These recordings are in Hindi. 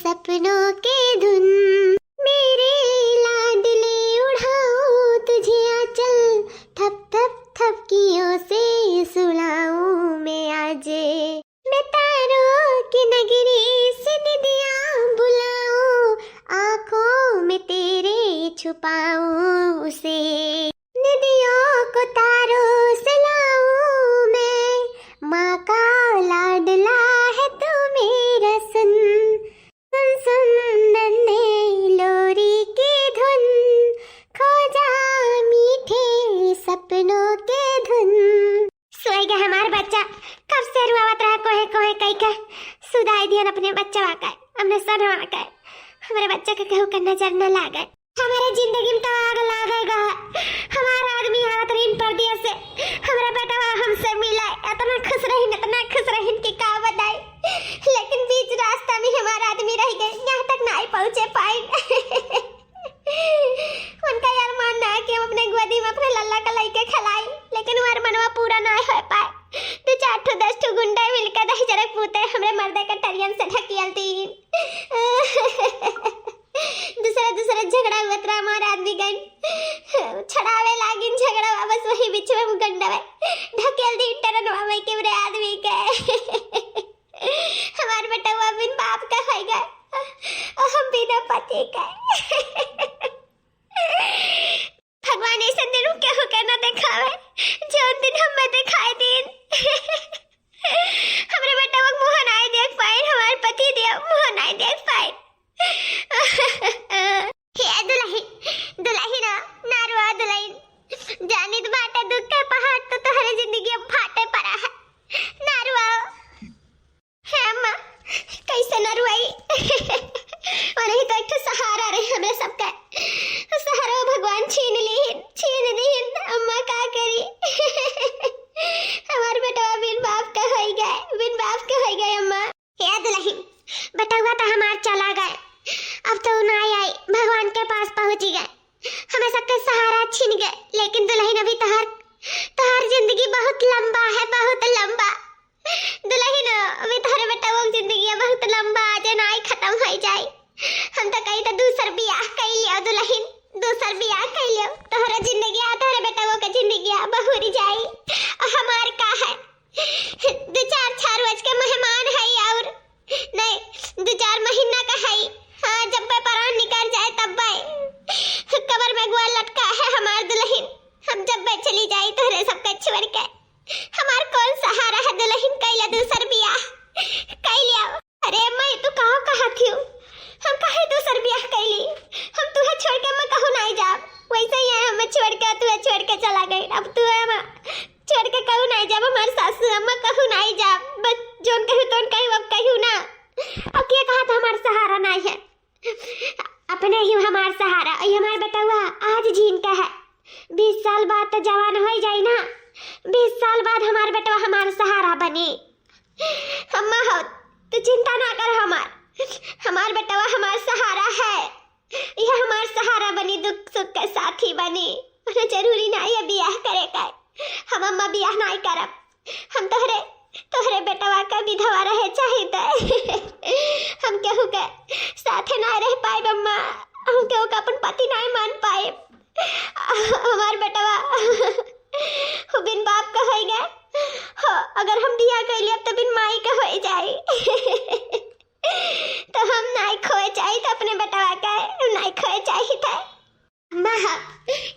सपनों के धुन। मेरे लाडले उड़ाऊं तुझे आंचल, थप थप थपकियों से सुलाऊं मैं आज। मैं तारों की नगरी से निदियां बुलाऊं, आंखों में तेरे छुपाऊं उसे। निदियों को तारों से लाऊं मैं, माँ का लाडला है तू मेरा सुन। सुन सुन नन्हे लोरी की धुन, खो जा मीठे सपनों के धुन। सोएगा हमारा बच्चा, कब से रुआवत रहा कोहे कोहे कई का। सुधाई दिया अपने बच्चा वाका, हमने सन वाका। हमारे बच्चे के कहू का नजर न लागे। हमारे जिंदगी में तो आग लागेगा। हमारा आदमी हालत ऋण पर दिया से हमारा बेटा हमसे मिला, इतना खुश रही कि का बताई। लेकिन बीच रास्ता में हमारा आदमी रह गए, यहाँ तक नहीं पहुँचे पाए। उनका यार मानना है कि हम अपने गोदी में अपने लल्ला का लेके खिलाई, लेकिन हमारा मनवा पूरा नहीं हो पाए। 2-4 गुंडा मिलकर 10 जरक पूते हमरे मर्दे के टरियन से ढकियल दी। दूसरा झगड़ा हुआ तो हमारा आदमी गन छड़ावे लागिन, झगड़ा वापस वही बीच में गंडवे ढकेल दी टरनवा में के मेरे आदमी के। हमारे बेटा वो बिन बाप का है गए और हम बिना पति का। भगवान ऐसे दिन क्या हो करना दिखावे जो दिन हमें दिखाई दिन। हमारे बेटा वो मुँह नहीं देख पाए, हमारे पति देव मुँह नहीं देख पाए। दुल्ही नारुआ दुल्हन जानी तो बाटे दुख के पहाड़ तो तुम्हारी जिंदगी अब फाटे पड़ा है। नारुआ है अम्मा, कैसे नारुआई। और नहीं तो एक सहारा रहे हमें सबका, सहारा भगवान छीन ली अम्मा का करी। हमारे बेटा बिन बाप का हो गए अम्मा। हे दुल्हन बेटा हुआ तो हमार चला गए, अब तो नहीं आई, भगवान के पास पहुंच गए, हमें सबके सहारा छीन गए। लेकिन दुल्हन अभी तोहर जिंदगी बहुत लंबा है, बहुत लंबा। दुल्हन अभी तोहरे बेटा वो जिंदगी बहुत लंबा, आज नहीं खत्म हो जाए। हम तो कहीं तो दूसर बियाह कर लियो दुल्हन, दूसर बियाह कर लियो। तोहरा जिंदगी तोहरे बेटा वो के जिंदगी बहुरी जाए। हमार का है 2-4 रोज के मेहमान है और नहीं 2-4 महीना का है। हाँ, जब प्राण निकल जाए तब कबर में गुआ लटका है हमार दुल्हन। हम जब चली जाए तोहरे सबके छोड़ के, हमार कौन सहारा है दुल्हन। कैला दूसर बियाह कर लिया। अरे मैं तू कहा थी हम कहे दूसर बियाह कैली। हम तुहे छोड़ के मैं कहूँ नहीं जा, वैसे ही है हमें छोड़ के तुहे छोड़ के चला गई। अब तू है छोड़ के कहूँ नहीं जा, हमारे सासू अम्मा कहूँ नहीं जा, बस जोन कहूँ तो कहूँ अब कहूँ ना। अब क्या कहा था हमारा सहारा नहीं है, अपने ही हमारा सहारा। ये हमारा बेटा हुआ आज जीन का है, 20 साल बाद तो जवान हो जाए ना, 20 साल बाद हमारा बेटा हमारा सहारा बने। अम्मा हो तो चिंता ना कर, हमार बेटा हमारा सहारा है। यह हमारा सहारा बनी, दुख सुख के साथी बनी। उन्हें जरूरी नहीं है बियाह करे का, हम अम्मा बियाह नहीं करब। हम तोहरे बेटवा का विधवा रहे चाहिए। हम केहू के साथे ना रह पाए अम्मा, हम केहू का अपन पति नहीं मान पाए। हमार बेटवा बिन बाप का हो गए हो, अगर हम बियाह कर लिया तो बिन माई का हो जाए। तो हम नहीं खोए चाहिए तो अपने बेटवा का नहीं खोए चाहिए था।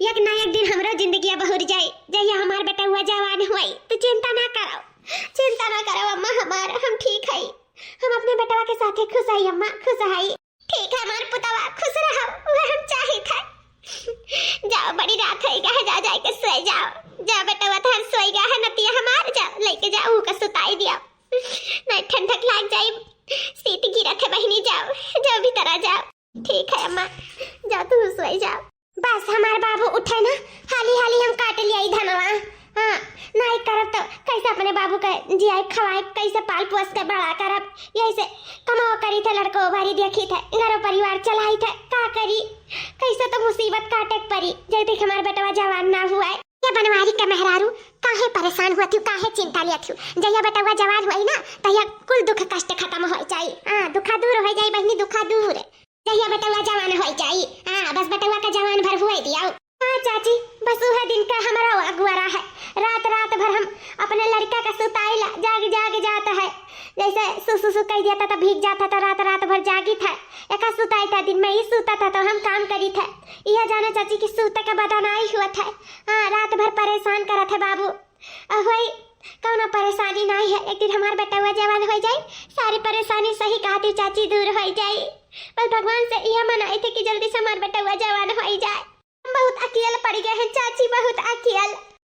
एक ना एक दिन हमारा जिंदगी बहुर जाए, जैसे हमार बेटा हुआ जवान हुई तो चिंता ना करो अम्मा। हम ठीक है, हम अपने बेटवा के साथ खुश है अम्मा, खुश है। ठीक है हमार पुतवा खुश रहो, वह हम चाहिए था। जाओ बड़ी रात है, जाओ जाए के सोए जाओ बेटवा थार सोई गया है नतिया हमार, जाओ लेके जाओ का सुताई दिया, नहीं ठंडक लग जाए, सीट गिरा थे बहनी। जाओ भीतर आ जाओ। ठीक है अम्मा, जाओ तू सोई जाओ। बस हमारे बाबू उठे ना, हाली हम काट लिया धनवा। हाँ नहीं करब तो कैसे अपने बाबू का जियाए खवाए, कैसे पाल पोस के बड़ा करब। यही से कमाओ करी थे, लड़को भारी देखी थे, घर परिवार चलाई थे, का करी कैसे तो मुसीबत काटे पड़ी। जब तक हमारे बेटवा जवान ना हुआ है। ये बनवारी का मेहरारू काहे परेशान हुआ थी, काहे चिंता लिया थी। जया बेटवा जवान हुई ना तया कुल दुख कष्ट खत्म हो जाए। हाँ दुखा दूर हो जाए बहनी, सुखा दूर जहिया बेटवा जवान हो जाई। हां बस बेटवा का जवान भर हुए दिया। हां चाची बस वह दिन का हमारा अगुआरा है। रात रात भर हम अपने लड़का का सुताइला जाग जाग जाता है। जैसे सुसु कह दिया था तो भीग जाता था। रात रात भर जागी था। एका सुताई था दिन में ही सूता था तो हम काम करी था। यह जाना चाची की सूते का बदनाई हुआ था। हाँ रात भर परेशान करा था बाबू। अब वही कौन परेशानी नहीं है। एक दिन हमारा बेटा हुआ जवान हो जाए सारी परेशानी सही कहती चाची दूर हो जाए। बस भगवान से यह मनाए थे कि जल्दी से हमारा बेटा हुआ जवान हो जाए। हम बहुत अकेले पड़ गए हैं चाची बहुत अकेले।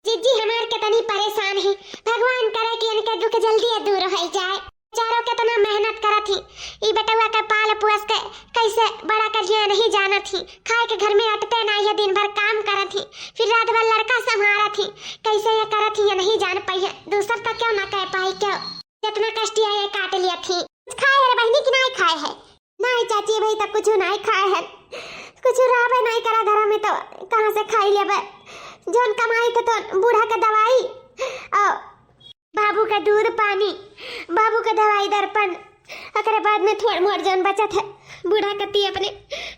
जीजी हमारे कितनी परेशान है। भगवान करे कि इनका दुख जल्दी दूर हो जाए। चारों कितना मेहनत करा थी। ये बेटा हुआ का पाल पोस के कैसे बड़ा कर लिया नहीं जाना थी। खाए के घर में अटते नहीं है दिन भर काम करा थी। फिर रात भर लड़का संभाला थी। कैसे ये करा थी ये नहीं जान पाई है। दूसर तक क्यों ना कह पाई क्यों। जितना कष्ट ये काट लिया थी। खाए है बहनी की नहीं खाए है। नहीं चाची भाई तक कुछ नहीं खाए है। कुछ रावे नहीं करा घर में तो कहां से खाई लेबे। जोन कमाई थे तो बूढ़ा का दवाई और बाबू का दूध पानी बाबू का दवाई दर्पण अकर बाद में थोड़ा मोड़ जोन बचा था बूढ़ा कती अपने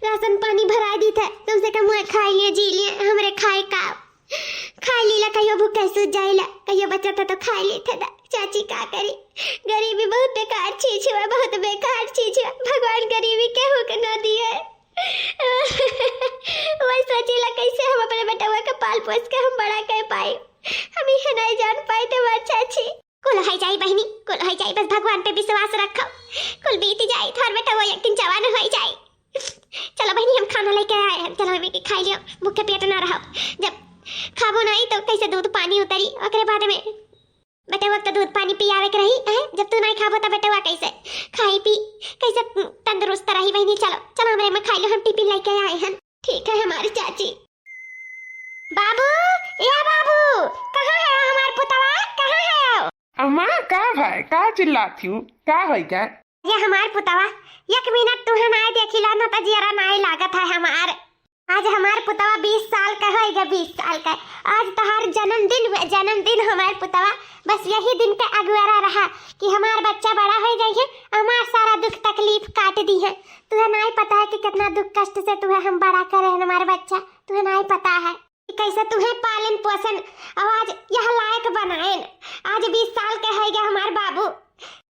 राशन पानी भरा दी था। कम से कम खाई लिए जी लिए हमरे खाए का खाई लीला कहियो भूखे सूझ जाइला कहियो बचा था तो खाई ले था। चाची का करी गरीबी बहुत बेकार चीज है। बहुत बेकार चीज है। भगवान गरीबी के हो के ना दिए। वही सोचीला कैसे हम अपने बेटा का पाल पोस के हम बड़ा कर पाए। हम ये नहीं जान पाए थे बात चाची। कुल हो जाए बहनी कुल हो जाए। बस भगवान पे विश्वास रखो कुल बीत जाए। थार बेटा वो एक दिन जवान हो जाए। चलो बहनी हम खाना लेके आए हैं। चलो हमें खा लियो भूखे पेट ना रहो। जब खाबो नहीं तो कैसे दूध पानी उतरी। ओकरे बाद में बेटा वक्त दूध पानी पियावे के रही है। जब तू नहीं खाबो तो बेटा कैसे खाई पी कैसे तंदुरुस्त रही बहनी। चलो चलो हमारे में खा लो हम टिफिन लेके आए हैं। ठीक है हमारी चाची। बाबू या बाबू कहाँ है हमार पुतवा कहाँ है। अम्मा का भाई का चिल्लाती हूँ का है क्या। ये हमार पुतवा एक मिनट तू ना देखिला ना तो जरा नहीं लागत है हमार। आज हमार पुतवा 20 साल का होएगा 20 साल का। आज तोहार जन्मदिन हुआ जन्मदिन हमार पुतवा। बस यही दिन का अगुआरा रहा कि हमार बच्चा बड़ा हो जाए है। हमार सारा दुख तकलीफ काट दी है। तुझे नहीं पता है कि कितना दुख कष्ट से तुझे हम बड़ा करे हैं हमारे बच्चा। तुझे नहीं पता है कि कैसे तुम्हें पालन पोषण आज यह लायक बनाए। आज 20 साल का है हमार बाबू।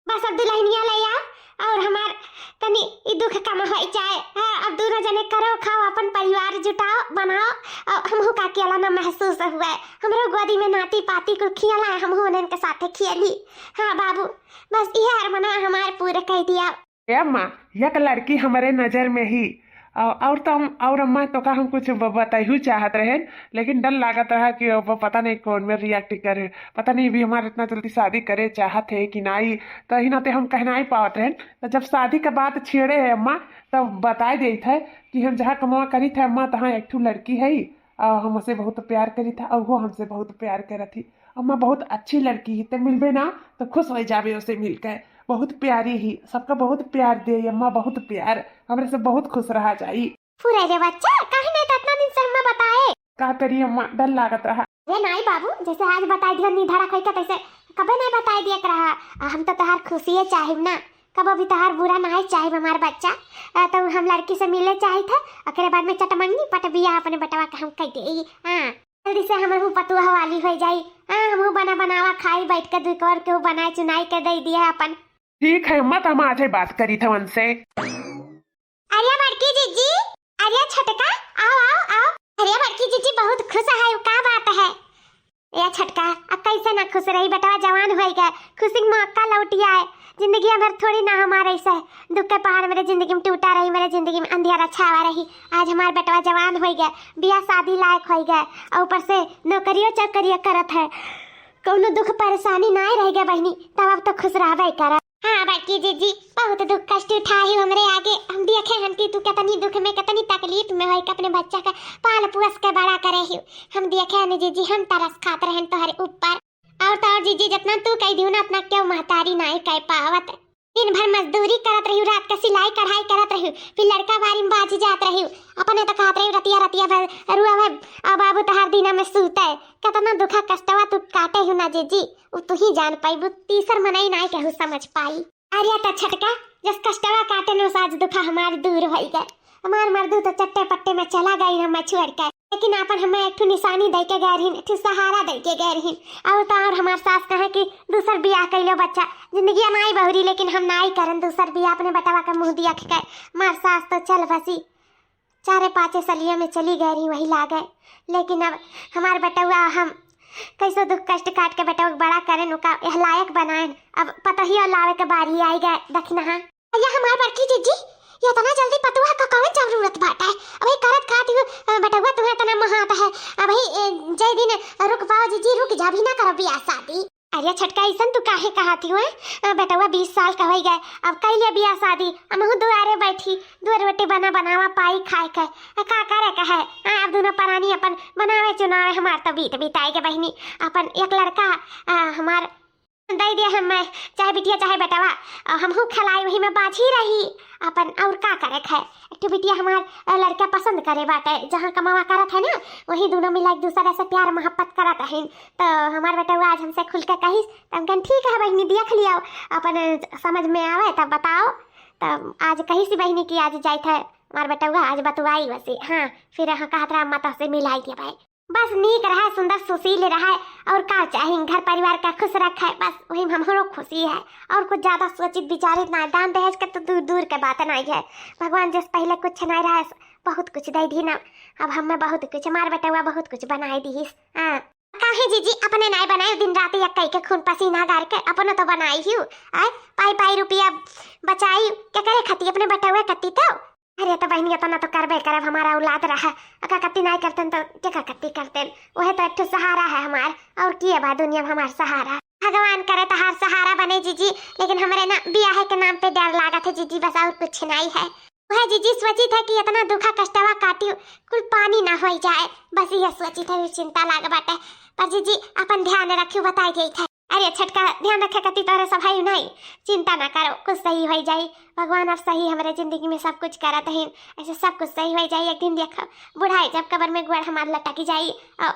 बस अब दुल्हनिया ले आओ और हमार तनी ई दुख कम हो जाए। अब दोनों जने करो खाओ अपन परिवार जुटाओ बनाओ और हमहु का अकेला ना महसूस हुआ। हमरो गोदी में नाती पाती को खियाला हमहु उनन के साथे खियली। हाँ बाबू बस यह अरमाना हमार पूरा कर दिया। अम्मा एक लड़की हमारे नजर में ही और तो हम और अम्मा तो का हम कुछ बताई चाहत रहे लेकिन डर लागत रहा कि वो पता नहीं कौन में रिएक्ट करे। पता नहीं भी हमारे इतना जल्दी शादी करे चाहत है कि नहीं। तो ही नाते हम कहना ही पावत रहे। तो जब शादी के बात छेड़े है अम्मा तब बताए दी था कि हम जहाँ कमा करी थे अम्मा तहाँ एक ठू लड़की है और हम उसे बहुत प्यार करी था और वो हमसे बहुत प्यार करा थी। अम्मा बहुत अच्छी लड़की है तो मिलबे ना तो खुश हो जावे उसे मिलकर। बहुत प्यारी ही सबका बहुत प्यार दे अम्मा बहुत प्यार हमरे से बहुत खुश रहा जाई। पूरे रे बच्चा कहीं नहीं तो इतना दिन से हमें बताए का करी अम्मा डर लागत रहा। ये नहीं बाबू जैसे आज बता दिया निधारा कहीं तैसे कभी नहीं बताई दिया रहा। हम तो तोहार खुशी चाहिए ना कब अभी तोहार बुरा नहीं चाहिए हमारा बच्चा। तो हम लड़की से मिले चाहिए था अकेले बाद में चटमंगनी पट बिया अपने बटवा का हम कह दे। हाँ जल्दी से हम पतुआ वाली हो जाई। हाँ हम बना बनावा खाई बैठ के दुख और के बनाए चुनाई के दे दिया अपन। ठीक है अम्मा तो हम आज ही बात करी था उनसे। अरे बड़की जीजी अरे छटका आओ आओ आओ। अरे बड़की जीजी बहुत खुश है क्या बात है। ये छटका अब कैसे ना खुश रही बेटा जवान हो गया खुशी मौका लौटिया है। जिंदगी भर थोड़ी ना हमारे ऐसा दुख के पहाड़ मेरे जिंदगी में टूटा रही मेरे जिंदगी में अंधेरा छावा रही। आज हमारा बेटा जवान हो गया बिया शादी लायक हो गया और ऊपर से नौकरियों चौकरियों करत है। कोनो दुख परेशानी ना रह गया बहनी तब अब तो खुश रहा करा। हाँ बड़की जीजी बहुत दुख कष्ट उठाई हमरे आगे। हम देखे हन कि तू कितनी दुख में कितनी तकलीफ में हो अपने बच्चा का पाल पोस के बड़ा करे ही। हम देखे हन जीजी हम तरस खात रहन तोहरे ऊपर और तो और जीजी जितना तू कह दियो ना अपना क्यों महतारी नहीं कह पावत। दिन भर मजदूरी करत रही रात का सिलाई कढ़ाई करत रही फिर लड़का बारी में बाजी जात रही अपने तो खात रही रतिया रतिया भर रुआ भाई और बाबू तहार दिना में सूते कितना दुखा कष्टवा तू काटे हो ना जीजी वो तू ही जान पाई वो तीसर मनाई नहीं कहू समझ पाई। अरे तो छटका जस कष्टवा काटे नो साज दुखा हमारे दूर होई गए। हमार मर्दू तो चट्टे पट्टे में चला गई हम छोड़ के, लेकिन अपन हमें एक निशानी दे के गए रहीन, एक सहारा दे के गए रहीन। और हमार सास कहे कि दूसर बियाह कैलो बच्चा जिंदगी नाई बहुरी, लेकिन हम नाई करन दूसर बियाह अपने बटवा का मुंह दिया के। मार सास तो चल बसी 4-5 सलियों में चली गई रही, वही ला गए। लेकिन अब हमार बटवा हम कैसो दुख कष्ट काट के बेटा बड़ा करें, उनका लायक बनाए। अब पता ही और लावे के बारी आई गए दखना। या हमार बड़की जीजी ये तना जल्दी पतुआ का कौन जरूरत बाटा है? अभी करत खाती हूँ बेटवा तुम्हें तना महात है। अभी जय दिन रुक पाओ जीजी, रुक जा भी ना करो बियाह शादी। अरे छटका ऐसन तू काहे कहती हुए? बेटवा 20 साल का हो गए, अब कैले बियाह शादी? हम दुआरे बैठी दो रोटी बनावा पाई खाए के का करे कहे। अब दोनों परानी अपन बनावे चुनावे, हमार तो बीत बिताए के बहनी। अपन एक लड़का हमार दे दिया, हम चाहे बिटिया चाहे बेटवा हमहू खिलाई, वही में बाझी रही अपन। और का करे है एक बिटिया हमार लड़का पसंद करे बाटे, जहाँ कमावा करत है ना वही दोनों मिला एक दूसरे से प्यार मोहब्बत करत है। तो हमार बेटवा आज हमसे खुल के कही तो ठीक है बहनी देख लिया, अपन समझ में आवे तब बताओ। तब आज कही सी बहनी की आज जाए थे हमार बेटवा, आज बतवाई वैसे। हाँ फिर कहत रहा माता से मिलाई दिया भाई, बस नीक रहा, सुंदर सुशील रहा, और का चाहिए घर परिवार का खुश रखा है, बस वही हमरो खुशी है। और कुछ ज्यादा सोचित विचारित ना, दान दहेज का तो दूर दूर के बात नहीं है। भगवान जिस पहले कुछ नहीं रहा बहुत कुछ दे दी ना, अब हमें बहुत कुछ मार बेटवा बहुत कुछ बनाई दी। हाँ काहे जीजी अपने नहीं बनाए, दिन रात एक कई के खून पसीना गार के अपने तो बनाई हूँ। पाई पाई रुपया बचाई क्या करे खती अपने बेटवा कती तो। अरे तो बहनी तो ना तो करबे करब, हमारा औलाद रहा अका कत्ती नहीं करते तो क्या कत्ती करते। वह तो एक सहारा है हमार, और किए बा दुनिया में हमार सहारा। भगवान करे तो हर सहारा बने जीजी, लेकिन हमारे ना ब्याह के नाम पे डर लगा था जीजी, बस और कुछ नहीं है। वह जीजी सोची था कि इतना दुखा कष्टवा काटी कुल पानी ना हो जाए, बस ये सोची था, चिंता लाग बाटे। पर जीजी अपन ध्यान रखियो बताई गई था। अरे छटका ध्यान रखे कती तोरे सभाई नहीं, चिंता ना करो कुछ सही हो जाए। भगवान अब सही हमारे जिंदगी में सब कुछ करत है, ऐसे सब कुछ सही हो जाए। एक दिन देखो बुढ़ाई जब कबर में गुड़ हमार लटकी जाई और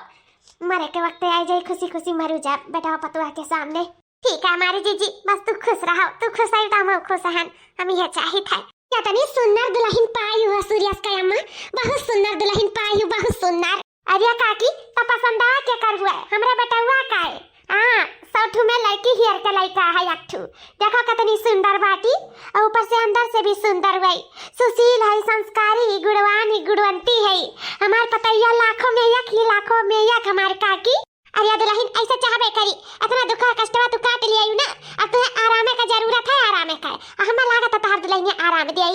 मरे के वक्त आई जाए, खुशी खुशी मरू जा बेटा पतुआ के सामने। ठीक है हमारी जीजी, बस तू खुश रहो, तू खुश है तो हम खुश हैं, हम ये चाहिए था। क्या तनी सुंदर दुल्हन पाई हो सूर्यास का अम्मा, बहुत सुंदर दुल्हन पाई हो, बहुत सुंदर। अरे काकी तो पसंद आ क्या कर हुआ है हमरा बेटवा का है? हाँ सौठू में लड़की हियर का लड़का है अट्ठू, देखो कितनी सुंदर बाटी, और ऊपर से अंदर से भी सुंदर हुई, सुशील है, संस्कारी, गुणवानी, गुणवंती है। हमार पतैया लाखों में एक ही लाखों में एक हमार काकी। अरे दुल्हन ऐसा चाहबे करी, इतना दुखा कष्टवा तू काट लिया ना, अब तुम्हें आराम का जरूरत है, आराम का हमें लागत तहार दुल्हन आराम दे।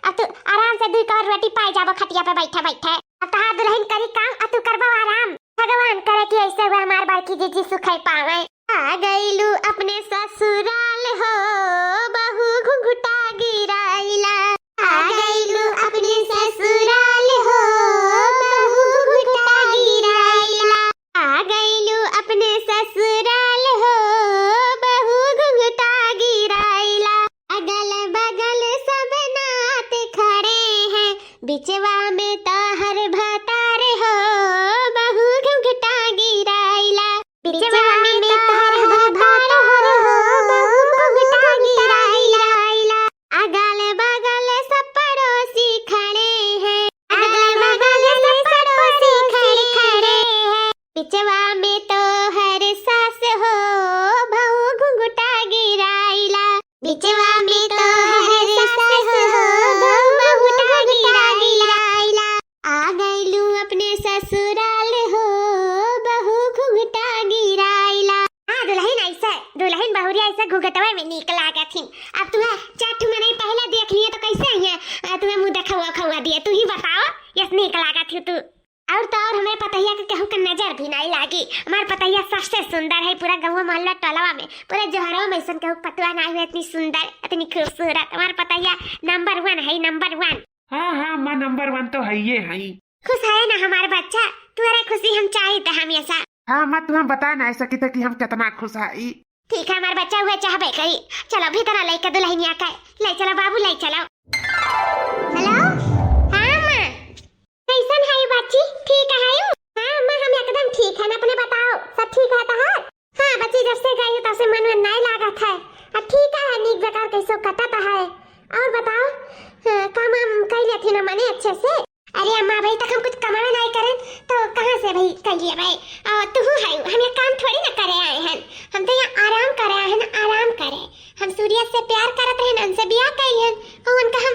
अब तू आराम से 2 कौर रोटी पाई जाबो खटिया पे बैठे बैठे। अब तहार दुल्हन करी काम, अब तू करबो आराम। भगवान करे कि ऐसे हुआ हमार बड़की जीजी सुखाई पावे। आ गईलू अपने ससुराल हो बहू घुंघटा गिराइला, आ गईलू अपने ससुराल हो बहू घुंघटा गिराइला, आ गईलू अपने ससुराल हो बहू घुंघटा गिराइला। अगल बगल सब नात खड़े हैं, बिचवा में तोहर भतार हो बहू घुंघटा गिराइला, बिचवा में तोहर भतार हो बहू घुंघटा गिराइला। अगल बगल सब पड़ोसी खड़े हैं, अगल बगल सब पड़ोसी खड़े हैं, बिचवा में तोहर सास हो बहू घुंघटा गिराइला, बिचवा में तोहर सास हो बहू घुंघटा गिराइला। आ गईलू अपने ससुराल हो बहू घुंघटा गिराइला। हाँ दुल्हन ऐसा दुल्हन बहुरिया ऐसा घुघटवा में नीक लागथिन। अब तुम्हें चाट में नहीं पहले देख लिए तो कैसे आई है, तुम्हें मुंह देखा खवा दिए, तू ही बताओ यस नीक लागत तू। और तो और हमें पतैया के कहूँ का नजर भी नहीं लागी, हमारे पतैया सबसे सुंदर है पूरा गाँव मोहल्ला टोलवा में, पूरे जोहरवा में ऐसा कहूँ पतुआ नहीं हुआ, इतनी सुंदर इतनी खूबसूरत। हमारे पतैया नंबर 1 है, नंबर 1। हाँ हाँ माँ नंबर 1 तो है ये है। खुश है ना हमारा बच्चा, तुम्हारा खुशी हम चाहते हैं हमेशा। हाँ मत तुम्हें बता ना ऐसा कि हम कितना खुश है। ठीक है हमारा बच्चा हुआ चाहबे करी, चलो भीतर लेके दुल्हनिया का ले चलो बाबू ले चलो। हेलो हाँ माँ कैसन है बच्ची, ठीक है? हाँ माँ हम एकदम ठीक है, अपने बताओ सब ठीक है तहार? हाँ बच्ची जब से गई तब से मन नहीं लागत है, अब ठीक है नीक बेकार कैसो कटत है, और बताओ काम हम कर लेते ना मने अच्छे से। अरे अम्मा भाई तक हम कुछ कमावे नहीं करें तो कहाँ से भाई कर लिए भाई। तू है हम ये काम थोड़ी ना करे आए हैं, हम तो यहाँ आराम करे आए हैं ना, आराम करे। हम सूर्य से प्यार करते हैं, उनसे ब्याह कर हैं, कहूँ उनका हम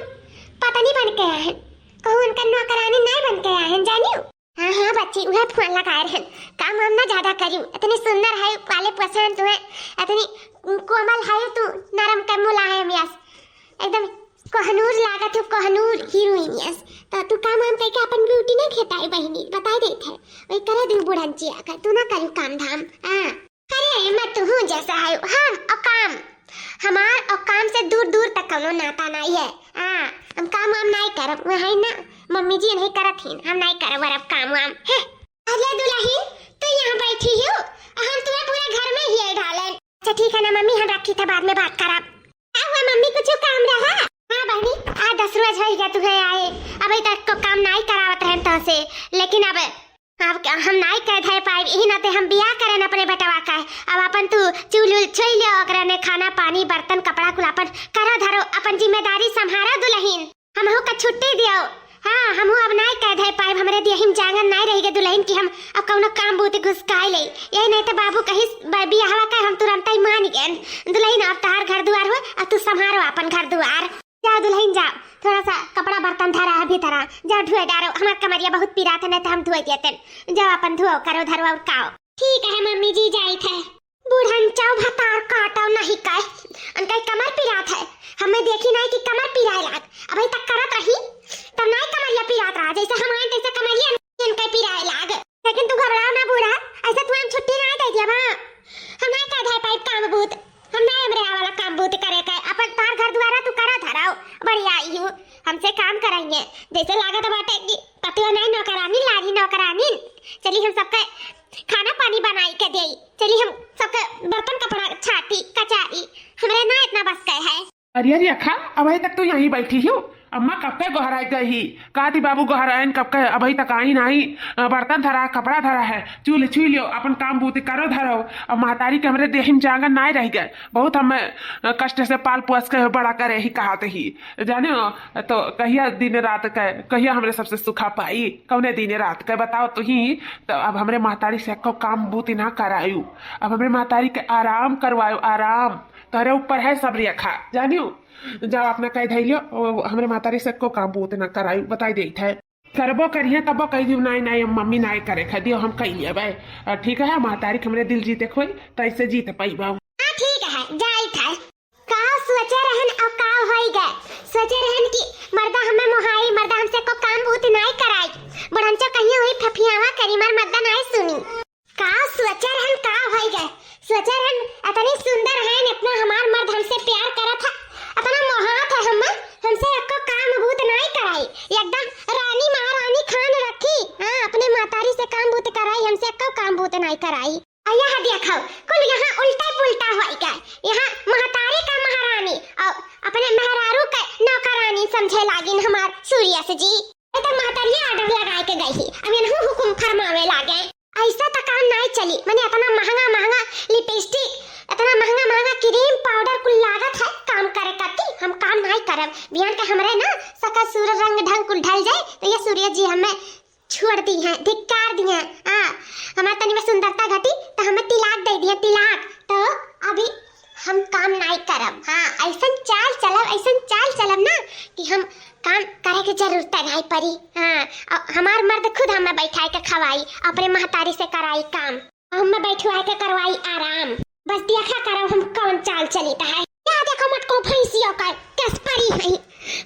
पता नहीं बन के आए हैं, कहूँ उनका नौकरानी नहीं बन के आए हैं जानियो। हाँ हाँ बच्ची वह फोन लगाए हैं, काम हम ना ज्यादा करियो। इतनी सुंदर है पाले पसंद तुम्हें, इतनी कोमल है तू, नरम कर मुलायम यस एकदम कोहनूर लागत है, कोहनूर हीरोइन यस। तो तू काम हम कह के अपन ब्यूटी ना खेताई बहनी बताई देत है वही करे दू बुढ़ंची आकर तू ना करू काम धाम। हां अरे मत तू हूं जैसा है हम और काम हमार और काम से दूर दूर तक कोनो नाता नहीं है। हां हम काम हम नहीं करब वह है ना, मम्मी जी नहीं करत हिन, हम नहीं करब अब काम वाम है। अरे दुल्हन तू यहां बैठी हो, हम तुम्हें पूरे घर में ही डालें। अच्छा ठीक है ना मम्मी, हम रखी था बाद में बात करब। हुआ मम्मी कुछ काम रहा? हाँ बहनी आ 10 रोज हो गया तुम्हें आए, अभी तक को काम नहीं करावत रहन तो से, लेकिन अब हम नहीं कह धर पाए यही नाते हम बियाह करें अपने बेटवा का। अब अपन तू चूल छोई लियो ओकरा ने खाना पानी बर्तन कपड़ा कुल अपन करो धरो, अपन जिम्मेदारी संभारो दुल्हन, हमहू का छुट्टी दियो। हाँ हमहू अब नहीं कह धर पाए, हमरे दिया हिम जांगन नहीं रही दुल्हन की हम अब कौनो काम बूते घुसकाई ले, यही नहीं तो बाबू कहीं बियाहवा का हम तुरंत ही मान गए। दुल्हन अब तार घर दुआर हो, अब तू संभारो अपन घर दुआर। जाओ दुल्हन जाओ, थोड़ा सा कपड़ा बर्तन धरा है भी धरा, जाओ धुए डारो, हमार कमरिया बहुत पीरा थे नहीं तो हम धुए देते। जाओ अपन धुओ करो धरो और काओ। ठीक है मम्मी जी जाई थे। बूढ़न चाव भतार काटो नहीं कह, उनका कमर पीरात है, हमें देखी नहीं कि कमर पीराए लाग, अभी तक करत रही तब नहीं कमरिया पीरात रहा, जैसे हमारे जैसे कमरिया इनका पीराए लाग। लेकिन तू घबराओ ना बूढ़ा, ऐसे तू हम छुट्टी नहीं दे दिया मां, हम नहीं कह दे पाई काम भूत, हम नहीं हमरे वाला काम भूत करे के, अपन तार घर द्वारा तू करा धराओ बढ़िया आई हूं, हमसे काम कराइए जैसे लागत बाटे की पतिया नहीं नौकरानी लागी नौकरानी। चली हम सबका खाना पानी बनाई के देई, चली हम सबका बर्तन कपड़ा छाटी कचारी, हमरे ना इतना बस कह है। अरे अखा अभी तक तो यहीं बैठी हो, अम्मा कब के गोहराई गई, काती बाबू गोहरायन कब के अभी तक आई नहीं, बर्तन धरा कपड़ा धरा है, चूल्हे छुई लियो अपन काम बूती करो धरो। अब महतारी के हमरे देहिम जांगन नहीं रह गए, बहुत हमें कष्ट से पाल पोस के बड़ा करे ही कहते ही जाने तो कहिया दिन रात के कहिया हमरे सबसे सुखा पाई, कौने दिन रात के बताओ तो ही। तो अब हमरे महतारी से को काम बूती ना करायु, अब हमरे महतारी के आराम करवायो, आराम तोरे ऊपर है सब रेखा जानियो। जाओ अपना कह धैलियो, हमरे मातारी से को काम बूते ना कराई बताई देत है, करबो करिए तबो कह दियो नहीं नहीं मम्मी नहीं करे खा दियो हम कह लेबै। ठीक है मातारी हमरे दिल जीते खोई तो ऐसे जीत पाइबा। हां ठीक है जाई था का सोचे रहन और का होई गए, सोचे रहन कि मर्दा हमें मोहाई मर्दा हमसे को काम बूत नहीं कराई, बड़ंचा कहिए होई फफियावा करी मर मर्दा नहीं सुनी, का सोचे रहन का होई गए, सोचे रहन इतनी सुंदर है अपना हमार मर्द हमसे प्यार करत है, अपना मोहात है हमसे आपको काम भूत नहीं कराई, एकदम रानी महारानी खान रखी। हाँ अपने मातारी से काम भूत कराई, हमसे आपको काम भूत नहीं कराई। यहाँ देखो कुल यहाँ उल्टा पुल्टा हो गया, यहाँ महतारी का महारानी और अपने मेहरारू का नौकरानी समझे लागिन हमार सूर्य से जी। तो महतारी ऑर्डर लगाए के गई, अब इन्हों हुकुम फरमावे लागे, ऐसा तो काम नहीं चली। मैंने इतना महंगा महंगा लिपस्टिक इतना महंगा महंगा क्रीम पाउडर कुल लागत है काम करे कती, हम काम नहीं करब। बिहान के हमरे ना सका सूर्य रंग ढंग कुल ढल जाए तो ये सूर्य जी हमें छोड़ दी हैं, धिक्कार दी हैं। हमारे तनी में सुंदरता घटी तो हमें तिलाक दे दिए, तिलाक तो अभी हम काम नहीं करब। हाँ ऐसा चाल चलब ना कि हम काम करे के जरूरत नहीं पड़ी। हाँ हमार मर्द खुद हमें बैठाए के खवाई, अपने महतारी से कराई काम, हमें बैठवाए के करवाई आराम, बस देखा करो हम कौन चाल चलता है। क्या देखो मत को भैंसियों का कैस परी है,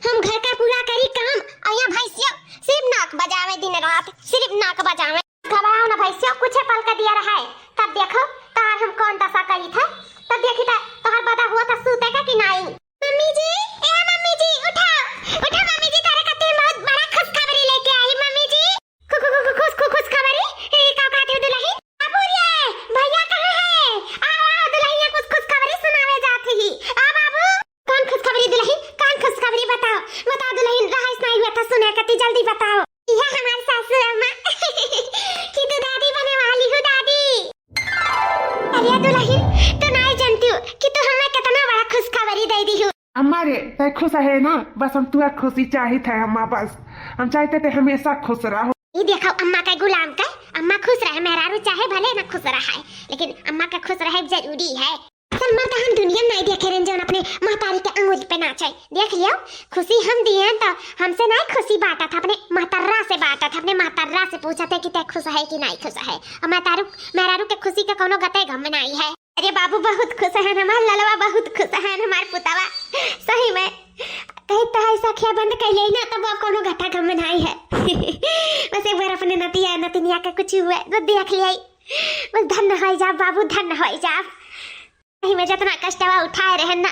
हम घर का पूरा करी काम और यहाँ भैंसियों सिर्फ नाक बजावे दिन रात, सिर्फ नाक बजावे। घबराओ ना भैंसियों, कुछ पल का दिया रहा है, तब देखो तार हम कौन दशा करी था, तब देखी था तोहर पता हुआ था सूतेगा कि नहीं। मम्मी जी ए मम्मी जी उठाओ उठा मम्मी जी, तारे कते बहुत बड़ा खुशखबरी लेके आई मम्मी जी। खुशखबरी का कहते हो दुल्हन? बाबूरे भैया कहाँ है? आओ दुल्हन कुछ खुशखबरी सुनावे जाती ही। आ बाबू कौन खुशखबरी दुल्हन, कौन खुशखबरी बताओ दुल्हन, रहाइस नहीं हुआ था सुने कती, जल्दी बताओ। यह हमारी सासू अम्मा कि तू दादी बने वाली हो दादी। अरे दुल्हन तो नहीं जानती हूँ कि तू हमें कितना बड़ा खुशखबरी दे दी हो। अम्मा रे तो चाहे खुश है ना, बस हम तुआ खुशी चाहिए थे अम्मा, बस हम चाहते थे हमेशा खुश रहो। ये देखो अम्मा का गुलाम का, अम्मा खुश रहे, मेहरारू चाहे भले ना खुश रहे, लेकिन अम्मा का खुश रहे जरूरी है। सलमा तो हम दुनिया में नहीं देखे रहे जौन अपने महतारी के अंगुली पे नाचे। देख लियो, खुशी हम दिए तो हमसे नहीं खुशी बांटा था, अपने महतर्रा से बांटा था, अपने महतर्रा से पूछा था कि तै खुश है कि नहीं खुश है। और मेहरारू के खुशी का कोनो गते गम नहीं है। अरे बाबू बहुत खुश है, हमार ललवा बहुत खुश है, हमार पुतवा सही में कहीं तो ऐसा खिया बंद कर ले ना तब अब कोनो घटा गम नहीं है। बस एक बार अपने नतिया नतिनिया का कुछ हुआ तो देख लिया, बस धन्य हो जा बाबू, धन्य हो जा। नहीं में जितना कष्टवा उठाए रहे ना,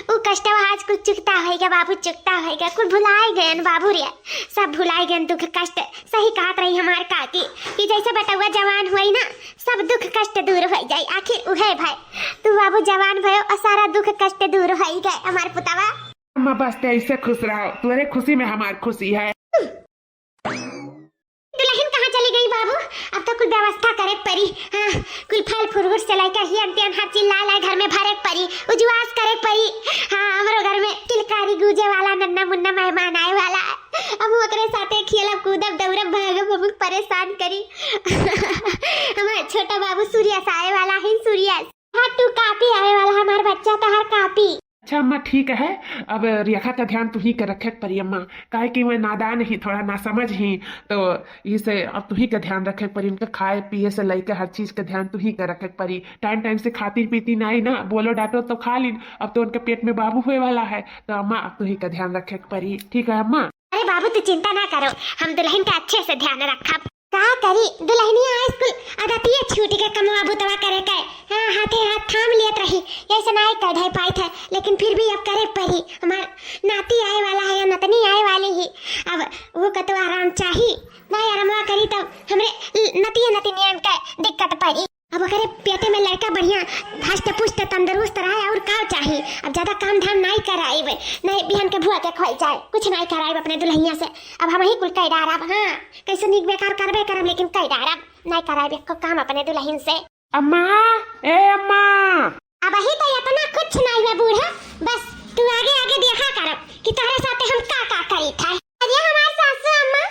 वो कष्टवा आज कुछ चुकता होएगा बाबू, चुकता होएगा। कुछ भुलाए गए बाबू रे, सब भुलाए गए दुख कष्ट। सही कहत रही हमार काकी कि जैसे बटुआ जवान हुई ना, सब दुख कष्ट दूर हो जाए। आखिर उहे भाई तू बाबू जवान भयो और सारा दुख कष्ट दूर हो गए हमार पुतवा। अम्मा बस ऐसे खुश रहो, तुम्हारे खुशी में हमारी खुशी है। दुल्हन कहाँ चली गई बाबू? अब तो कुछ व्यवस्था करे परी। हाँ, कुछ फल फ्रूट से लेकर ही अंतिम हर चीज ला घर में भरे परी, उजवास करे परी। हाँ, हमारे घर में किलकारी गूंजे वाला नन्ना मुन्ना मेहमान आए वाला है। अब वो करे साथे खेलब कूदब दौड़ब भागब, हम परेशान करी। हमारा छोटा बाबू सूर्य आए वाला है, सूर्य। हाँ, तू कापी आए वाला हमारा बच्चा तो हर कापी। अच्छा अम्मा ठीक है, अब रेखा का ध्यान तू ही कर रखे परी अम्मा, काहे कि मैं नादान ही, थोड़ा ना समझ ही, तो इसे अब तू ही का ध्यान रखे परी। उनके खाए पिए से लेकर हर चीज का ध्यान तू ही कर रखे परी। टाइम टाइम से खाती पीती नहीं ना, बोलो डांटो तो खा ली। अब तो उनके पेट में बाबू हुए वाला है, तो अम्मा अब तू ही का ध्यान रखे परी, ठीक है अम्मा? अरे बाबू तू चिंता ना करो, हम दुल्हन का अच्छे से ध्यान रखा। का करी दुल्हनिया स्कूल आदतिया छूट के कमवा बुतवा करे के। हाँ, हाथे हाथ थाम लियत रही, ऐसे नहीं कढ़ाई पाई था, लेकिन फिर भी अब करे पड़ी। हमार नाती आए वाला है या नतनी आए वाली ही, अब वो का तो आराम चाहिए। नहीं आराम करी तो हमरे नतिया नतनिया का दिक्कत पड़ी। अब करे पेटे में लड़का बढ़िया हष्ट पुष्ट तंदुरुस्त रहे और का चाहिए। अब ज्यादा काम धाम नहीं कराई, नहीं बिहान के भुआ के खोई जाए, कुछ नहीं कराई अपने दुल्हनिया से। अब हम ही कुल कई डारब। हाँ, कैसे निक बेकार करबे करब, लेकिन कई डारब नहीं कराई को काम अपने दुल्हन से। अम्मा, ए अम्मा, अब ही तो इतना कुछ नहीं है बूढ़ा, बस तू आगे आगे देखा करब कि तारे साथे हम का करी था। अरे हमार सासू अम्मा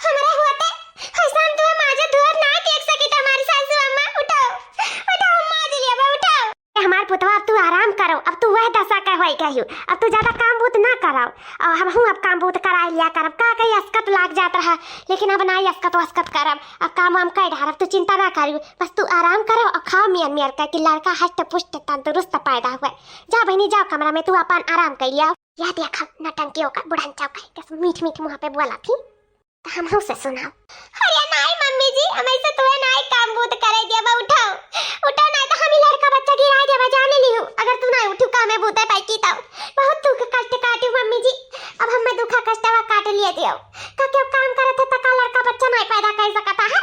हमरा होते हसन तू माजे दूर ना देख सकी तो हमारी सासू अम्मा उठाओ उठाओ माज लिया बा उठाओ। हमार पुतवा अब तू आराम करो, अब तू वह दशा का होई गई, अब तू ज्यादा काम बूत ना कराओ। और हम हूं अब काम बूत करा लिया करब, का कहीं अस्कत लाग जात रहा, लेकिन अब ना अस्कत करब। अब काम हम कई ढारब, तू चिंता ना करियो, बस तू आराम करो और खाओ मियन मियर का कि लड़का हष्ट पुष्ट तंदुरुस्त पैदा हुआ। जा बहनी जाओ कमरा में, तू अपन आराम कर लिया। या देखा नटंकियों का बुढ़न चौका मीठ मीठ मुंह पे बोला थी, हम से सुनाओ। अरे नहीं मम्मी जी, हम ऐसे तो नहीं काम बूत करे दिया बा, उठाओ उठाओ, नहीं तो हम ही लड़का बच्चा गिरा दिया बा, जाने ली हूं। अगर तू नहीं उठू काम में बूते पाई की तो बहुत दुख कष्ट काटी मम्मी जी। अब हम मैं दुखा कष्टवा काट लिए दियो का क्यों काम करे थे तका लड़का बच्चा नहीं पैदा कर सकता है।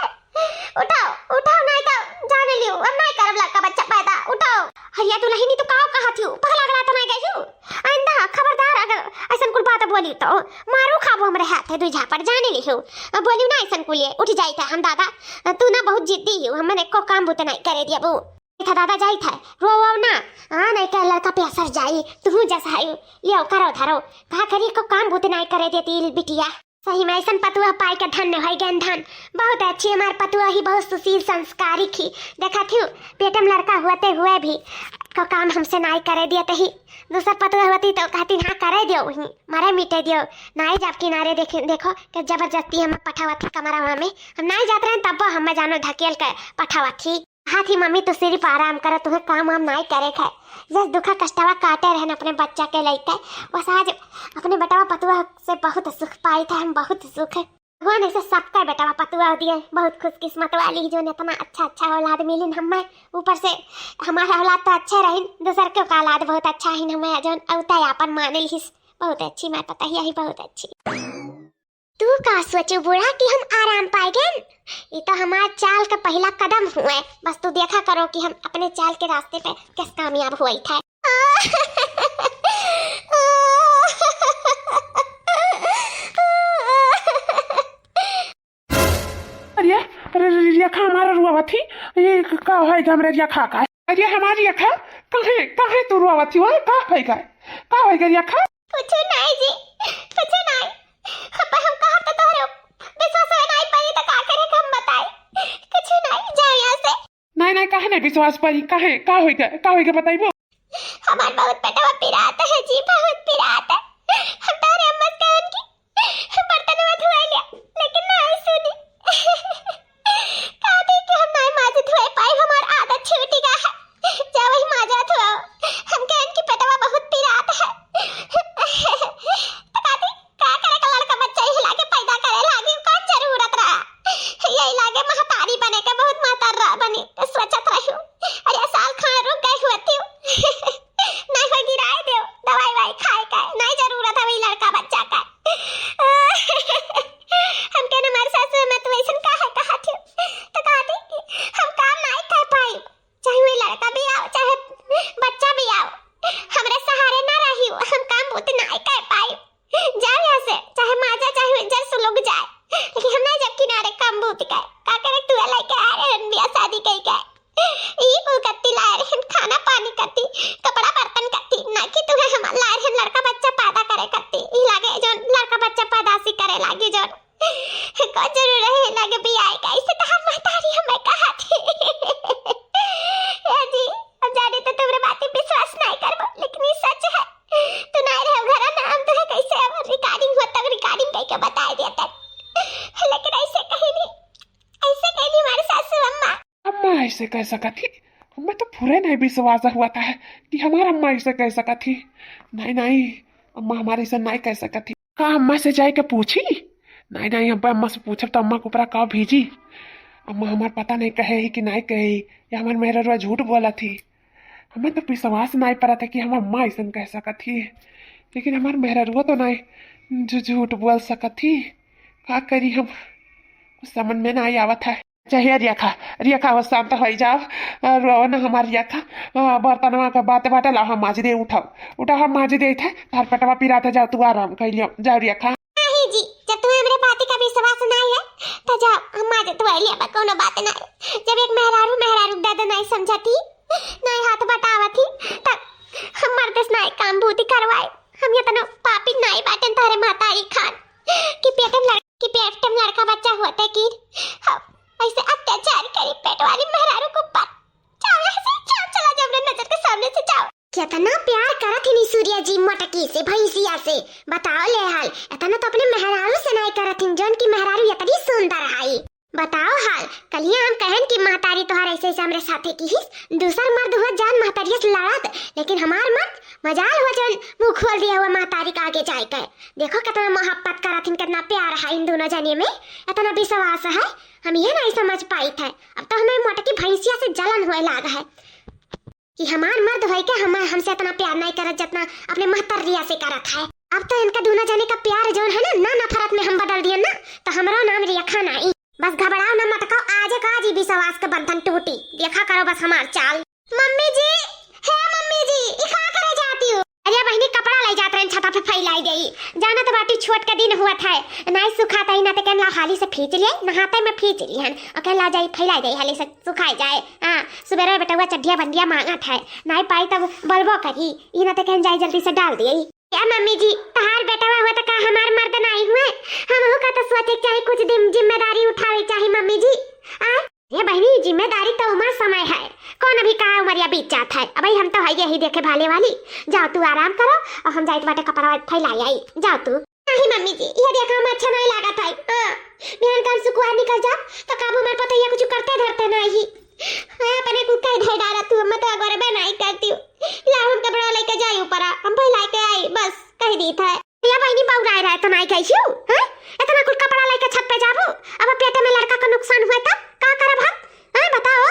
उठाओ उठाओ, नहीं तो जाने ली हूं, अब नहीं करब लड़का बच्चा पैदा, उठाओ। हरिया दुल्हनी तो काव कहा थी, पगला गला तो नहीं गई हूं। आइंदा खबरदार अगर ऐसा कुल बात बोली तो मारू खाबो हमरे हाथ है, दुई झापड़ जाने ली हूं। बोलियो ना ऐसा कुलिए उठ जाई था हम दादा, तू ना बहुत जिद्दी हो, हमने एको काम बुत नहीं करे दिया बू था दादा जाई था रो ना। हां नहीं तो लड़का पे असर जाई, तू जैसा है लियो करो धरो, कहा करी को काम बुत नहीं करे देती बिटिया। सही में ऐसा पतुआ पाई का धन्य है ज्ञान धन, बहुत अच्छी हमार पतुआ ही, बहुत सुशील संस्कारी थी। देखा थी पेट में लड़का होते हुए भी को काम हमसे नहीं करे दिया, ही दूसरा पतुआ होती तो कहती हाँ करे दियो, वही मारे मिटे दियो। नहीं जब किनारे देखो कि जबरदस्ती हम पठावा थी कमरा में, हम नहीं जाते रहे तब हम जानो धकेल कर पठावा थी। हाँ थी मम्मी तू सिर्फ आराम करे, तुम्हें काम हम नहीं करे खाए, जस दुखा कष्टवा काटे रहन अपने बच्चा के लेके। बस आज अपने बेटावा पतुआ से बहुत सुख पाई था, हम बहुत सुख भगवान ऐसे सबका बेटावा पतुआ दिए, बहुत खुशकिस्मत वाली जो इतना अच्छा औलाद मिली हमें। ऊपर से हमारा औलाद तो अच्छा रही, दूसर के औलाद बहुत अच्छा ही हमें जो अवता अपन माने लिस, बहुत अच्छी मैं पता ही बहुत अच्छी। तू का सोचू बूढ़ा कि हम आराम पाएंगे, ये तो हमारा चाल का पहला कदम हुआ, बस तू देखा करो कि हम अपने चाल के रास्ते पे किस कामयाब हुई था। अरे रेखा हमारा रुआ थी, ये का है हमरे रेखा का? अरे हमारी रेखा कहे तू रुआ थी, वो का है रेखा? कुछ नहीं जी, कुछ नहीं। हम कहा तो तोहरे विश्वास है नहीं पाई तो का करे हम बताए। कुछ नहीं, जाओ यहाँ से। नहीं काहे नहीं विश्वास परी, काहे का होइगा बताइबो। हमार बहुत पेटवा पिराता है जी, बहुत पिराता। हम तारे अम्मा से कहन की बर्तन में धुआ लिया लेकिन नहीं सुनी। कहते कि हम नहीं माजे धुए पाए, हमार आदत छूट गया है। जा वही माजा धुआओ। हम कहन की पेटवा बहुत पिराता है। तो कहते का करे का लड़का बच्चा ही लागे पैदा करे लागे, कौन जरूरत रहा। यही लागे महतारी बने के, बहुत महतार बनी तो सोचत रहूं। अरे साल खान रुक गई होती हूँ। नहीं हो गिराए दो दवाई वाई खाए का, नहीं जरूरत है वही लड़का बच्चा का। हम कहने हमारे सासू में तो ऐसा कहा थी तो कहती कि हम काम नहीं कर पाई, चाहे वही लड़का भी आओ चाहे बच्चा भी आओ, हमारे सहारे ना रही हो, हम काम बहुत नहीं कर पाई। जाओ यहाँ से, चाहे माजा चाहे जल से लोग जाए, लेकिन हम नहीं जब किनारे काम बहुत का करे तू लेके आ रहे हैं बियाह शादी कई का ई कुल कत्ती लाए रहे, खाना पानी करती, कपड़ा बर्तन करती, ना कि तुम्हें हम लाए रहे लड़का बच्चा पैदा करे करती। ई लागे जो लड़का बच्चा पैदाशी करे लागे जो को जरूर रहे लागे बियाह का, इसे तो हम महतारी हमें कहा थी। ए जी अब जाने तो तुम्हारे बातें विश्वास नहीं करबो, लेकिन ये सच है। तू नहीं रहे घर ना, हम तुम्हें कैसे अब रिकॉर्डिंग होता रिकॉर्डिंग कह के बता देता, लेकिन ऐसे कहीं नहीं हमारे सासू अम्मा। अम्मा ऐसे कह सका थी, मैं तो पूरे नहीं विश्वास हुआ था कि हमारा अम्मा ऐसे कह सका थी। नहीं अम्मा हमारे से नहीं कह सका थी। का अम्मा से जाए के पूछी? नहीं अम्मा से पूछब तो अम्मा को ऊपर का भेजी। अम्मा हमार पता नहीं कहे ही कि नहीं कहे, या हमार मेहरा झूठ बोला थी। हमें तो विश्वास नहीं पड़ा था कि हमार अम्मा ऐसा कह सका थी, लेकिन हमार मेहरा तो नहीं जो झूठ बोल सका थी। का करी हम, कुछ समझ में नहीं आवत है। चाहिए रिया वो शांत हो जाओ रो ना हमारी रिया बर्तनवा का बात बाटे ला हम माज दे उठाओ हम माज दे थे तार पेटवा पिरा था। जाओ तू आराम कर लियो, जाओ रिया। नहीं जी, जब तुम्हें हमारे बात का विश्वास नहीं है तो जाओ हम माज तो लिया बा, कोनो बात नहीं। जब एक मेहरारू दादा नहीं समझती नहीं हाथ बटावा थी तब हम मर्दस नहीं काम भूति करवाए। हम ये तनो पापी नहीं बाटन तारे मातारी खान कि पेटम लड़का बच्चा होता कि ऐसे अत्याचार करी पेट वाली मेहरारू को पर। जाओ यहाँ से, चला जाओ अपने नजर के सामने से जाओ। कितना प्यार करत ही सूर्या जी मटकी से भैंसिया से, बताओ ले हाल। इतना तो अपने मेहरारू से नहीं करत हिन, जौन की मेहरारू इतनी सुंदर है। बताओ हाल, कलिया हम कहन कि महतारी तोहार ऐसे हमरे साथे की हिस, दूसर मर्द हुआ जान महतारी से लड़त, लेकिन हमार मर्द मजाल हुआ जौन मुंह खोल दिया हुआ महतारी का आगे जाए के। देखो कितना मोहब्बत करत हिन, कितना प्यार है इन दोनों जने में, इतना विश्वास है। हम ये नहीं समझ पाई थे, अब तो हमें मोटकी भैंसिया से जलन हुए लाग है कि हमार मर्द है के हमसे इतना प्यार नहीं करत जितना अपने महतरिया से करत है। अब तो इनका दोनों जने का प्यार जौन है ना नफरत में हम बदल दिए ना, तो हमारा नाम रेखा नहीं। बस घबराओ ना मत, कहो आज का आज ही विश्वास का बंधन टूटी। देखा करो बस हमार चाल। मम्मी जी, हे मम्मी जी, इखा करे जाती हो? अरे बहनी कपड़ा ले जात रहे छता पे फैलाई गई, जाना तो बाटी छोट का दिन हुआ था, नहीं सुखाता ही ना तो कहला हाली से खींच लिए, नहाते में खींच ली हन और कहला जाई फैलाई दे हाली से सुखाई जाए। हां सुबह बेटा हुआ चड्डिया बंदिया मांगा था, नहीं पाई तब बलबो करी, ई ना तो कहन जाई जल्दी से डाल दिए। क्या मम्मी जी, तहार बेटा हुआ तो का हमार मर्द नहीं हुए, हम हो का तो सोचे चाहे कुछ दिन जिम्मेदारी उठावे चाहे मम्मी जी। ये बहनी जिम्मेदारी तो उम्र समय है, कौन अभी कहा उमरिया बीत जाता है। अब हम तो है यही देखे भाले वाली। जाओ तू आराम करो और हम जाए बाटे कपड़ा फैलाई आई। जाओ तू। नहीं मम्मी जी, ये देखा हम अच्छा नहीं लगा था। बिहान काल सुकुआ निकल जा तो काबू में पता ये कुछ करते धरते नहीं। अपने को कह दे डाला तू, मैं तो अगर मैं नहीं करती हूँ। ला हम कपड़ा लेके जाई ऊपर, हम फैलाई के आई बस कह दी था। या बहनी बौराए रहा तो नहीं कही हूँ, हैं इतना कुछ कपड़ा लेके छत पे जाबू, अब पेट में लड़का का नुकसान हुआ तब का करब हम? हैं बताओ।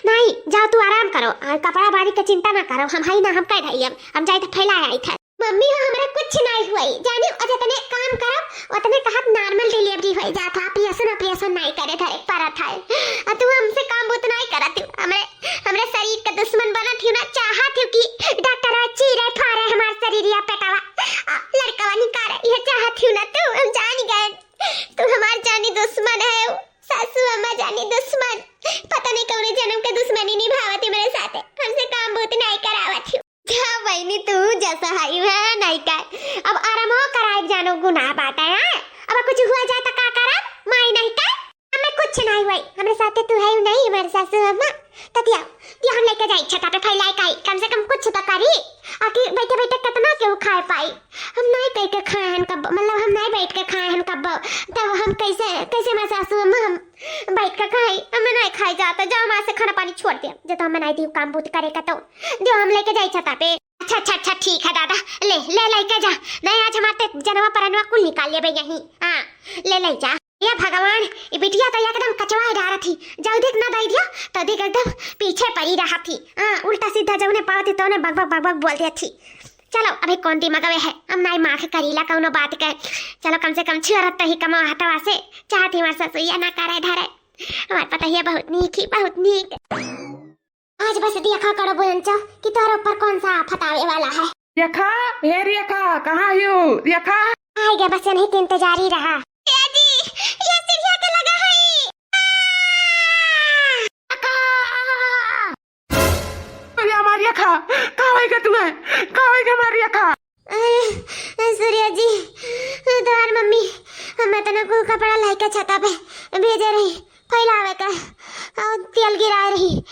नहीं जाओ तू आराम करो, कपड़ा बारी की चिंता ना करो, हम है ना हम कह रही हम जाए तो फैलाए आई था। मम्मी हो हमरा कुछ नहीं हुई, जाने जितने काम करो उतने कहत नॉर्मल डिलीवरी हो जाता, ऑपरेशन नहीं करे था परत है। और तू हमसे काम बहुत नहीं करत, हमरे शरीर का दुश्मन बनत हो ना, चाहत हो कि डॉक्टर चीरे फारे हमार शरीर या पेटवा लड़का निकाले, ये चाहत हो ना तू। हम जान गए तू हमार जानी दुश्मन है, सासू अम्मा जानी दुश्मन, पता नहीं कौन जन्म के दुश्मनी निभावती मेरे साथ, हमसे काम बहुत नहीं करावत। जा बहनी लेनी तू जैसा है वह नहीं का। अब आराम कराए जानो गुनाह बात है। अब कुछ हुआ जाता का करब माई नहीं का। हमें कुछ नहीं हुई हमरे साथे तू है नहीं हमारे सासू अम्मा ततिया ये हम लेके जाई छता पे फैलाए काई कम से कम कुछ तो करी। आखिर बैठे बैठे कितना क्यों खाए पाई। हम नहीं कह के खाए हन कब मतलब हम नहीं बैठ के खाए हन कब तब हम कैसे कैसे मैं सासू अम्मा हम बैठ के खाई हमें नहीं खाई जाता। जाओ मां से खाना पानी छोड़ दे जो तो हम नहीं दी काम बूत करेगा तो जो हम लेके जाई छता पे। अच्छा ठीक है दादा ले ले लेके जा नहीं आज हमारे जनवा परनवा कुल निकाल ले यहीं। हां ले जा ये भगवान ये बिटिया तो एकदम कचवा डाल थी जाओ देख ना दई दिया तो देख एकदम पीछे पड़ी रहा थी। हां उल्टा सीधा जब ने पाती तो ने बग बग बग बग बोलती थी। चलो अभी कौन दिमाग में है हम नहीं मां के करीला कौनो बात के। चलो कम से कम छुरत ही कमा हटवा से चाहती हमारे ससुया ना करे धरे हमारे पता ही बहुत नीक। आज बस देखा करो बुलंचो कि तोरे ऊपर कौन सा आफत आवे वाला है। रेखा हे रेखा कहाँ हो रेखा? आई गया बस नहीं इंतजार ही रहा। ये चिड़िया के लगा है। अरे हमारी रेखा कहाँ है तुम्हें कहाँ है हमारी रेखा? सूर्य जी तुम्हारी मम्मी मैं तना को कपड़ा लेके छता पे भेजे रही फैलावे का और तेल गिरा रही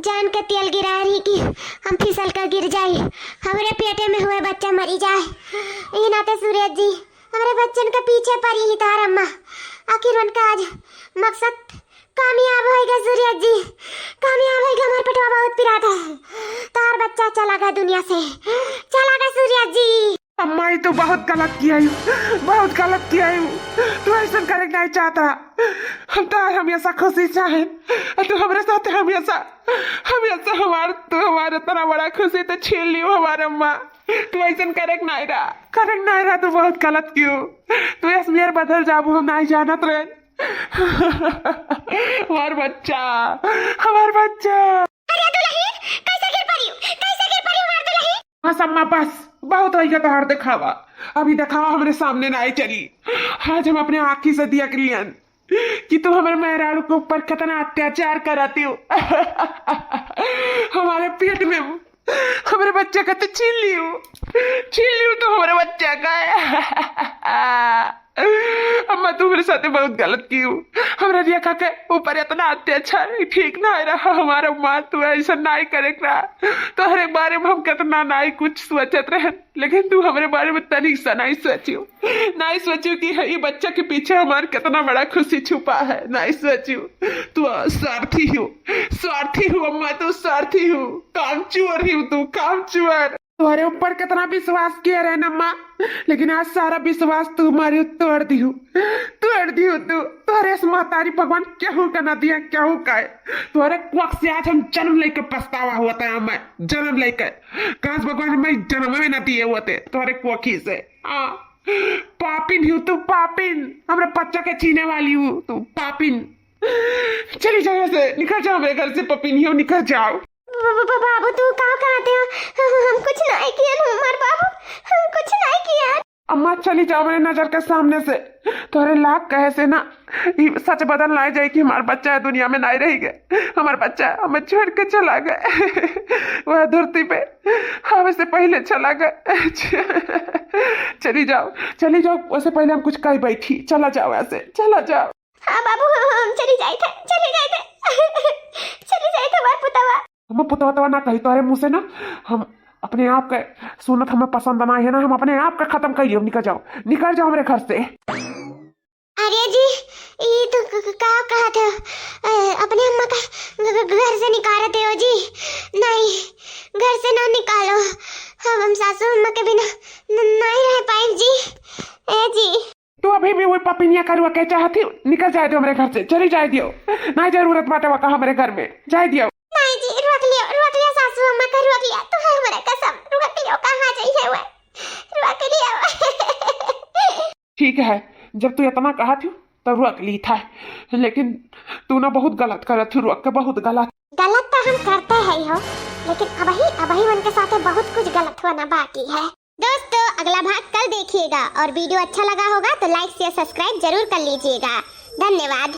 जान के तेल गिरा रही कि हम फिसल कर गिर जाए हमारे पेटे में हुए बच्चा मरी जाए। ये नाते सूर्य जी हमारे बच्चन के पीछे पड़ी ही तार अम्मा आखिर उनका आज मकसद कामयाब होएगा। सूर्य जी कामयाब होएगा हमारे पेटवा बहुत पिराता है तार बच्चा चला गया दुनिया से चला गया सूर्य जी। अम्मा ये तो बहुत गलत किया तू ऐसा करे नहीं चाहता। हम तो हमेशा खुशी चाहे तू हमारे साथ हमेशा हमारे इतना बड़ा खुशी तो छीन लियो हमारे अम्मा। तू ऐसा करक नहीं रहा तू बहुत गलत क्यों तू मेरे बदल जाबू हम नहीं जानत रहे। हमार बच्चा अरे दुल्हन कैसे गिर पड़ी हमार दुल्हन। बस अम्मा बस बहुत हो गया तोहार दिखावा अभी दिखावा हमारे सामने ना आई चली। आज हम अपने आँखी से दिया क्लियन कि तू हमारे मेहरारू के ऊपर कितना अत्याचार कराती हो। हमारे पेट में हमारे बच्चे का तो छीन लियो तो हमारे बच्चे का। अम्मा तू मेरे साथ बहुत गलत की हो हमारे रेखा के ऊपर इतना अत्याचार ठीक ना रहा हमारा माँ तू ऐसा नहीं करेगा तो हर बारे में हम कितना नहीं कुछ सोचत रहे लेकिन तू हमारे बारे में तनिक सा नहीं सोचियो कि ये बच्चा के पीछे हमारा कितना बड़ा खुशी छुपा है नहीं सोचियो। तू स्वार्थी हो अम्मा तू स्वार्थी हो कामचोर तुम्हारे ऊपर कितना विश्वास किया रहे अम्मा लेकिन आज सारा विश्वास तुम्हारे तोड़ दी हो तू तुम्हारे महतारी भगवान केहू का ना दिया केहू का है तुम्हारे वक्त से आज हम जन्म लेकर पछतावा हुआ था मैं जन्म लेकर काश भगवान हमें जन्म में ना दिए हुए थे तुम्हारे कोखी से। पापिन हूँ तू पापिन हमारे बच्चा के छीने वाली हूँ तू पापिन। चली जाओ से निकल जाओ मेरे घर से पपिन निकल जाओ। बाबू तू कहाँ कहते हो हम कुछ नहीं किया हमारे बाबू हम कुछ नहीं किया। अम्मा चली जाओ मेरे नजर के सामने से तोरे लाख कहे से ना सच बदल ना जाए कि हमारा बच्चा है दुनिया में नहीं रह गए हमारा बच्चा हमें छोड़ के चला गए वह धरती पे हमें से पहले चला गए। चली जाओ उससे पहले हम कुछ कही बैठी चला जाओ ऐसे चला जाओ। हाँ बाबू हम चली जाए हमारे पुतवा हम पुतवा ना कही तोरे मुँह से ना हम अपने आप के सुनत हमें पसंद ना है ना हम अपने आप का खत्म करिए निकल जाओ हमारे घर से। अरे जी ये तो कहा था अपने अम्मा का घर से निकालते हो जी। नहीं घर से ना निकालो हम सासू अम्मा के बिना नहीं रह पाए जी। ए जी तू अभी भी वही पपिनिया करवा के चाहती निकल जाए दो हमारे घर से चली जाए दियो नहीं जरूरत बाटे वका हमारे घर में जाए दियो। नहीं जी रोक लियो सासू अम्मा का रोक लिया तो हमारा कसम रोक लियो कहाँ जाइए हुआ रोक लियो। ठीक है जब तू इतना कहा थी तो रोक ली था लेकिन तू ना बहुत गलत करत थी रोक के बहुत गलत तो हम करते हैं हो लेकिन अभी उनके साथ बहुत कुछ गलत होना बाकी है। दोस्तों अगला भाग कल देखिएगा और वीडियो अच्छा लगा होगा तो लाइक शेयर सब्सक्राइब जरूर कर लीजिएगा। धन्यवाद।